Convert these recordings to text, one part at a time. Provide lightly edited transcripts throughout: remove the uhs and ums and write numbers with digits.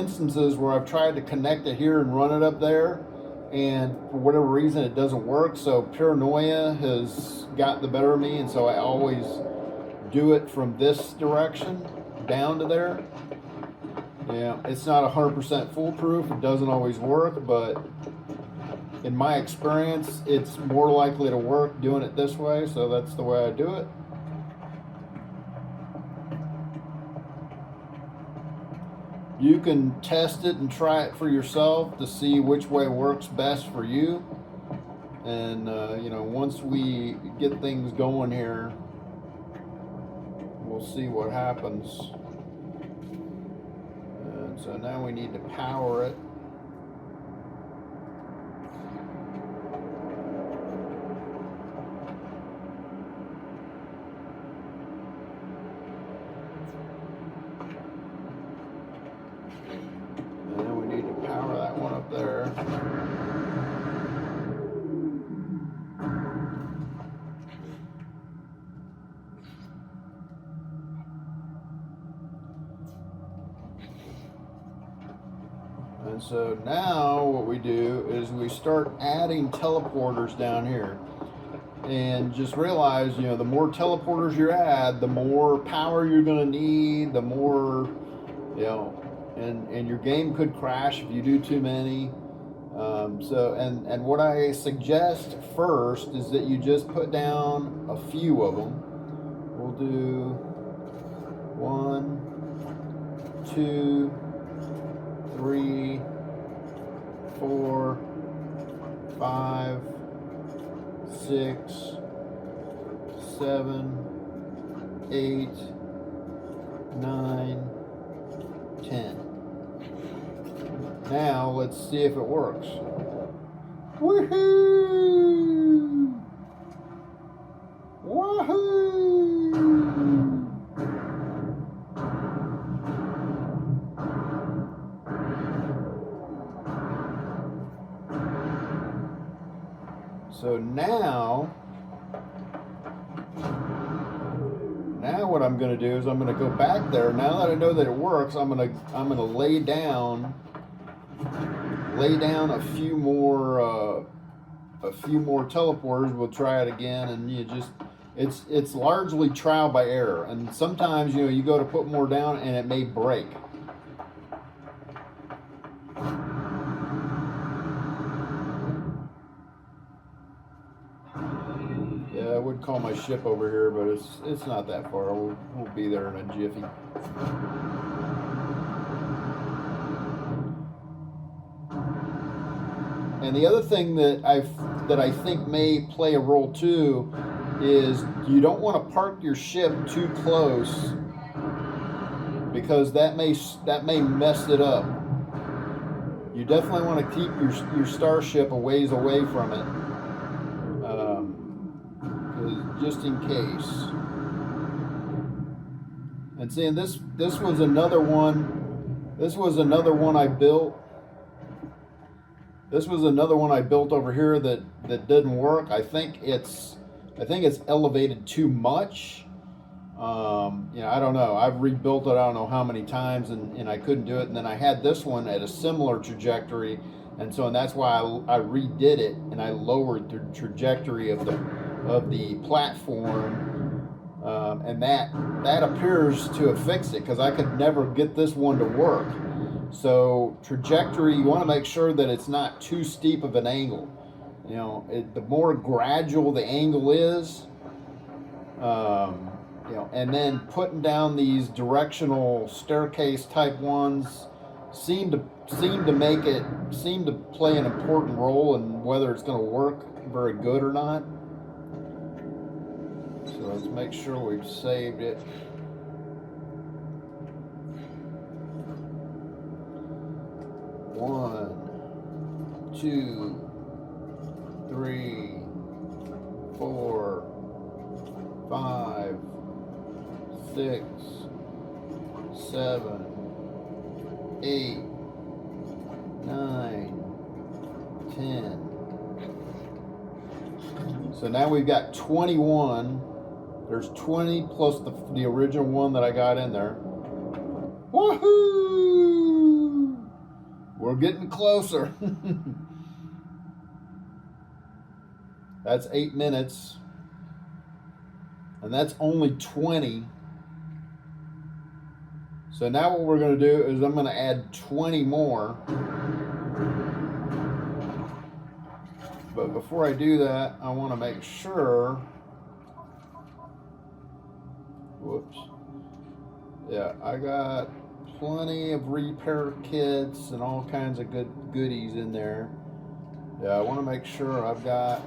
instances where I've tried to connect it here and run it up there, and for whatever reason it doesn't work. So paranoia has got the better of me, and so I always do it from this direction down to there. Yeah, it's not 100% foolproof. It doesn't always work, but in my experience, it's more likely to work doing it this way, so that's the way I do it. You can test it and try it for yourself to see which way works best for you. And once we get things going here, we'll see what happens. And so now we need to power it. Power that one up there. And so now what we do is we start adding teleporters down here. And just realize, the more teleporters you add, the more power you're going to need, the more, and your game could crash if you do too many. And what I suggest first is that you just put down a few of them. We'll do 1, 2, 3, 4, 5, 6, 7, 8, 9, 10. Now let's see if it works. Woohoo! Woohoo! So now what I'm going to do is I'm going to go back there. Now that I know that it works, I'm going to lay down a few more teleporters. We'll try it again, and it's largely trial by error. And sometimes you go to put more down and it may break. Yeah, I would call my ship over here, but it's not that far. We'll be there in a jiffy. And the other thing that I think may play a role too is you don't want to park your ship too close, because that may mess it up. You definitely want to keep your starship a ways away from it, just in case. And seeing this was another one. This was another one I built. This was another one I built over here that didn't work. I think it's elevated too much. I don't know. I've rebuilt it I don't know how many times, and I couldn't do it. And then I had this one at a similar trajectory, and that's why I redid it, and I lowered the trajectory of the platform, and that appears to have fixed it, because I could never get this one to work. So trajectory, you want to make sure that it's not too steep of an angle. The more gradual the angle is, and then putting down these directional staircase type ones seem to play an important role in whether it's going to work very good or not. So let's make sure we've saved it. One, 2, 3, 4, 5, 6, 7, 8, 9, 10. So now we've got 21. There's 20 plus the original one that I got in there. Woohoo! We're getting closer. That's 8 minutes. And that's only 20. So now what we're going to do is I'm going to add 20 more. But before I do that, I want to make sure. Whoops. Yeah, I got plenty of repair kits and all kinds of good goodies in there. Yeah, I want to make sure I've got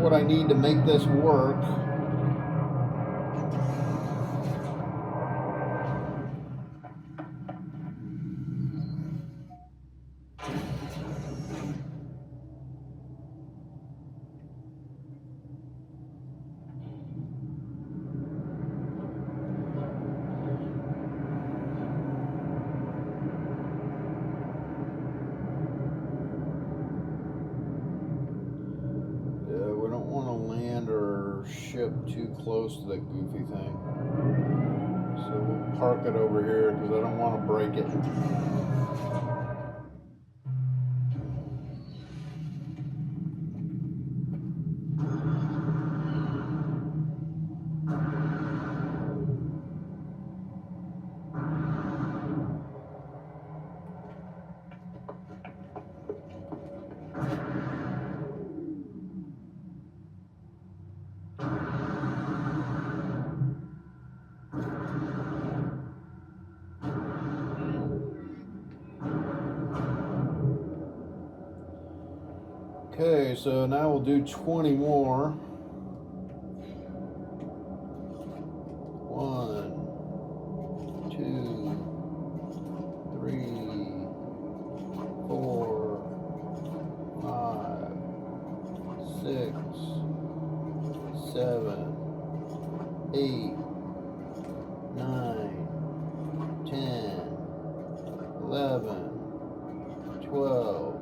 what I need to make this work. Ship too close to that goofy thing. So we'll park it over here because I don't want to break it. Okay, so now we'll do 20 more. 1, 2, 3, 4, 5, 6, 7, 8, 9, 10, 11, 12,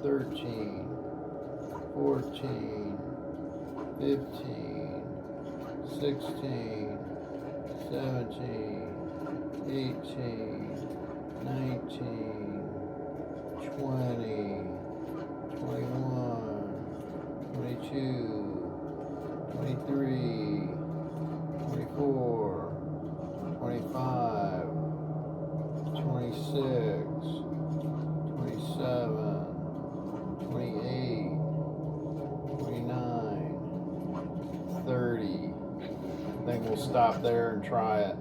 13, 14, 15, 16, 17, 18, 19, 20, 21, 22, 23, 24, 25, 26, 27, 28, 29, 30. I think we'll stop there and try it.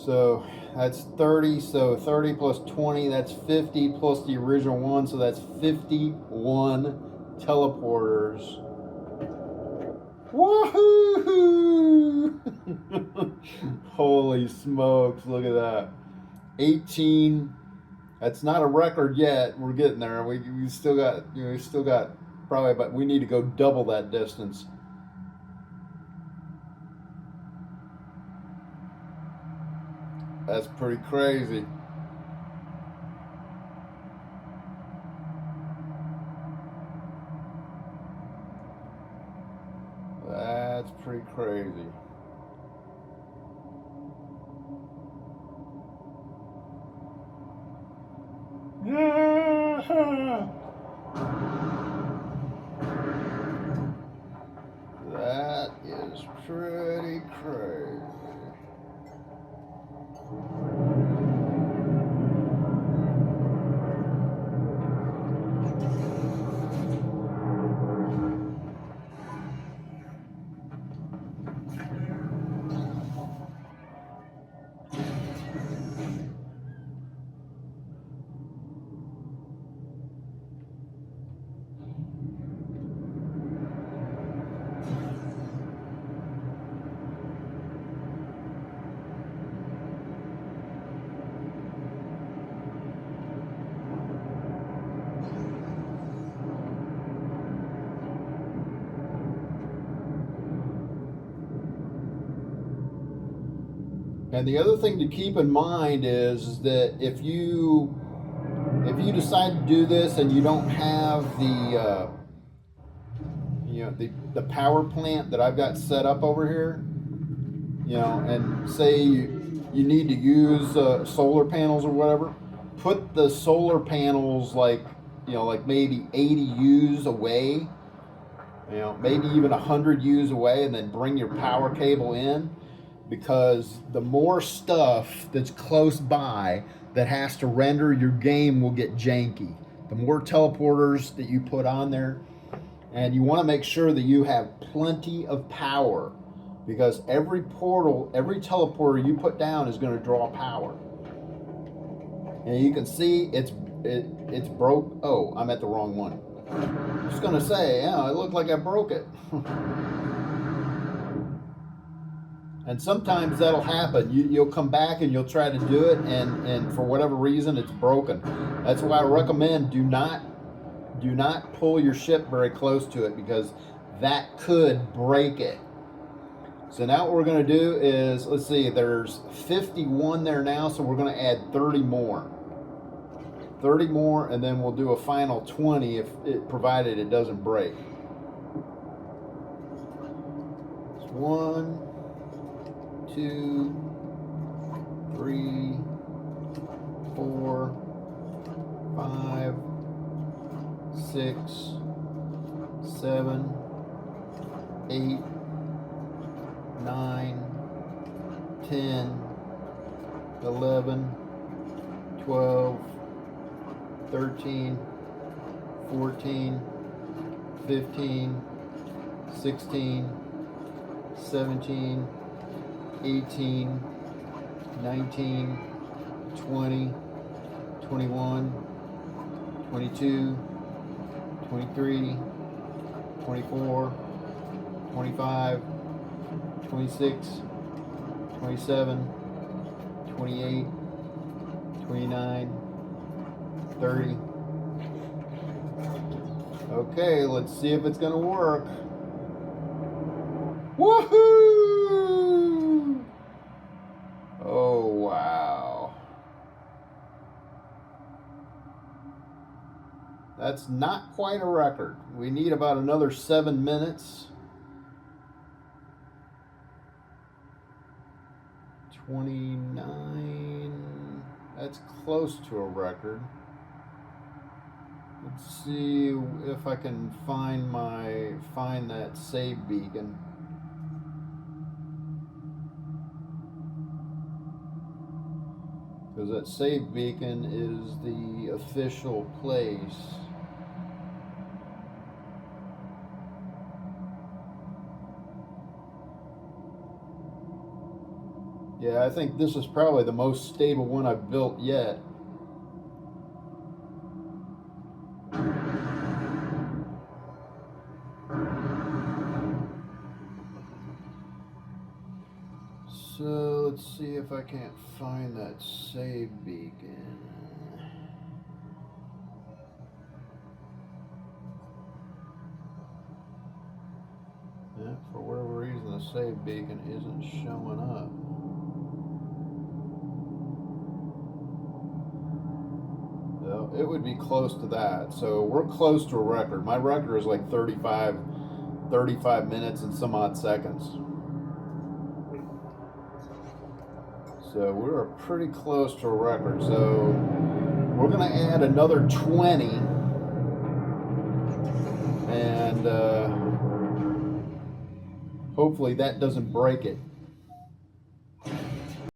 So that's 30. So 30 plus 20, that's 50 plus the original one. So that's 51 teleporters. Woohoo! Holy smokes, look at that. 18. That's not a record yet. We're getting there. We still got, we still got probably, but we need to go double that distance. That's pretty crazy. That's pretty crazy. That is pretty crazy. And the other thing to keep in mind is that if you you decide to do this and you don't have the the power plant that I've got set up over here, and say you need to use solar panels or whatever, put the solar panels like maybe 80 U's away, maybe even 100 U's away, and then bring your power cable in, because the more stuff that's close by that has to render, your game will get janky. The more teleporters that you put on there, and you want to make sure that you have plenty of power, because every portal, every teleporter you put down is going to draw power. And you can see it's broke. Oh, I'm at the wrong one. I was going to say, yeah, it looked like I broke it. And sometimes that'll happen. You'll come back and you'll try to do it, and for whatever reason it's broken. That's why I recommend do not pull your ship very close to it, because that could break it. So now what we're going to do is, let's see, there's 51 there now, so we're going to add 30 more. 30 more, and then we'll do a final 20 provided it doesn't break. It's 1, 2, 3, 4, 5, 6, 7, 8, 9, 10, 11, 12, 13, 14, 15, 16, 17, 18, 19, 20, 21, 22, 23, 24, 25, 26, 27, 28, 29, 30. Okay, let's see if it's going to work. Woohoo! Oh, wow. That's not quite a record. We need about another 7 minutes. 29. That's close to a record. Let's see if I can find that save beacon. Because that save beacon is the official place. Yeah, I think this is probably the most stable one I've built yet. So let's see if I can't find that save beacon. Yeah, for whatever reason the save beacon isn't showing up. So it would be close to that. So we're close to a record. My record is like 35 minutes and some odd seconds. So we're pretty close to a record. So we're going to add another 20, and hopefully that doesn't break it.